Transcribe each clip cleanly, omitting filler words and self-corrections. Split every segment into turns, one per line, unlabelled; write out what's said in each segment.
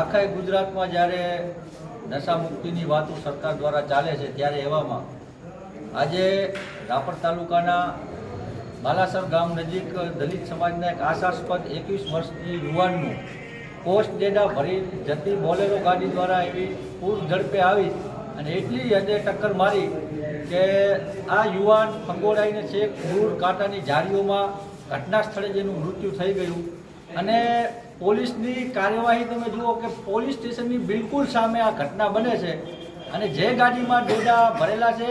આખા ગુજરાતમાં જ્યારે નશા મુક્તિની વાતો સરકાર દ્વારા ચાલે છે ત્યારે એવામાં આજે રાપર તાલુકાના બાલાસર ગામ નજીક દલિત સમાજના એક આશાસ્પદ 21 વર્ષની યુવાનનું પોસ્ટ ડેડા ભરી જતી બોલેરો ગાડી દ્વારા એવી પૂર ઝડપે આવી અને એટલી હદે ટક્કર મારી કે આ યુવાન ફંગોળાઈને છેક દૂર કાંટાની ઝાડીઓમાં ઘટના સ્થળે જેનું મૃત્યુ થઈ ગયું। અને પોલીસની કાર્યવાહી તમે જુઓ કે પોલીસ સ્ટેશનની બિલકુલ સામે આ ઘટના બને છે અને જે ગાડીમાં ડેડા ભરેલા છે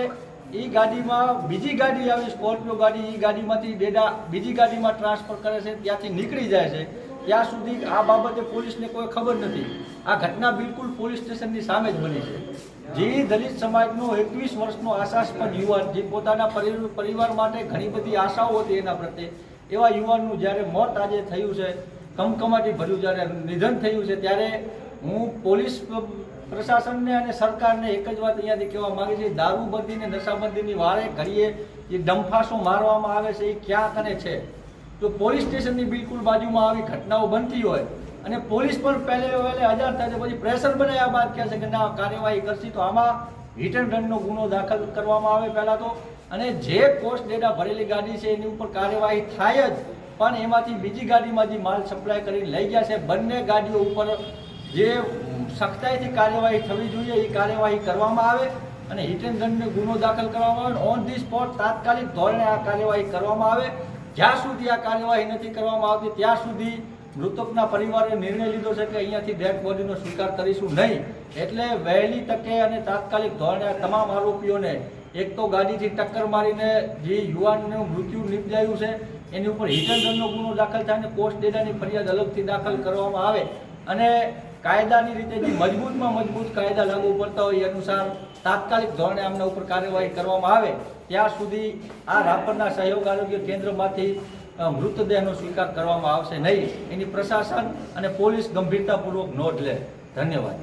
એ ગાડીમાં બીજી ગાડી આવી સ્કોર્પિયો ગાડી, એ ગાડીમાંથી ડેડા બીજી ગાડીમાં ટ્રાન્સફર કરે છે, ત્યાંથી નીકળી જાય છે। ત્યાં સુધી આ બાબતે પોલીસને કોઈ ખબર નથી। આ ઘટના બિલકુલ પોલીસ સ્ટેશનની સામે જ બની છે। જે દલિત સમાજનો 21 વર્ષનો આશાસ્પદ યુવાન, જે પોતાના પરિવાર માટે ઘણી બધી આશાઓ હતી એના પ્રત્યે, એવા યુવાનનું જ્યારે મોત આજે થયું છે, કમકમાટી ભર્યું જ્યારે નિધન થયું છે, ત્યારે હું પોલીસ પ્રશાસનને અને સરકારને એક જ વાત અહીંયાથી કહેવા માગી છે, દારૂબંધી ને નશાબંધીની વારે ઘડીએ જે ડંફાસો મારવામાં આવે છે એ ક્યાં કને છે? તો પોલીસ સ્ટેશનની બિલકુલ બાજુમાં આવી ઘટનાઓ બનતી હોય અને પોલીસ પણ પહેલે અજાણ થાય છે, પછી પ્રેશર બનાવ્યા બાદ કહે છે કે ના કાર્યવાહી કરશી, તો આમાં હિટ એન્ડ રનનો ગુનો દાખલ કરવામાં આવે પહેલાં તો, અને જે પોસ્ટ ડેટા ભરેલી ગાડી છે એની ઉપર કાર્યવાહી થાય જ, પણ એમાંથી બીજી ગાડીમાં જે માલ સપ્લાય કરી લઈ ગયા છે, બંને ગાડીઓ ઉપર જે સખ્તાઈથી કાર્યવાહી થવી જોઈએ એ કાર્યવાહી કરવામાં આવે અને હિટ એન્ડ રનનો ગુનો દાખલ કરવામાં આવે, ઓન ધી સ્પોટ તાત્કાલિક ધોરણે આ કાર્યવાહી કરવામાં આવે। જ્યાં સુધી આ કાર્યવાહી નથી કરવામાં આવતી ત્યાં સુધી મૃતકના પરિવારે નિર્ણય લીધો છે કે અહીંયાથી ડેડ બોડીનો સ્વીકાર કરીશું નહીં। એટલે વહેલી તકે અને તાત્કાલિક ધોરણે આ તમામ આરોપીઓને, એક તો ગાડીથી ટક્કર મારીને જે યુવાનનું મૃત્યુ નિપજાયું છે એની ઉપર હિટ એન્ડ રનનો ગુનો દાખલ થાય અને પોસ્ટ ડેટાની ફરિયાદ અલગથી દાખલ કરવામાં આવે અને કાયદાની રીતે જે મજબૂતમાં મજબૂત કાયદા લાગુ પડતા હોય એ અનુસાર તાત્કાલિક ધોરણે આમના ઉપર કાર્યવાહી કરવામાં આવે। ત્યાં સુધી આ રાપરના સહયોગ આરોગ્ય કેન્દ્રમાંથી મૃતદેહનો સ્વીકાર કરવામાં આવશે નહીં। એની પ્રશાસન અને પોલીસ ગંભીરતાપૂર્વક નોંધ લે। ધન્યવાદ।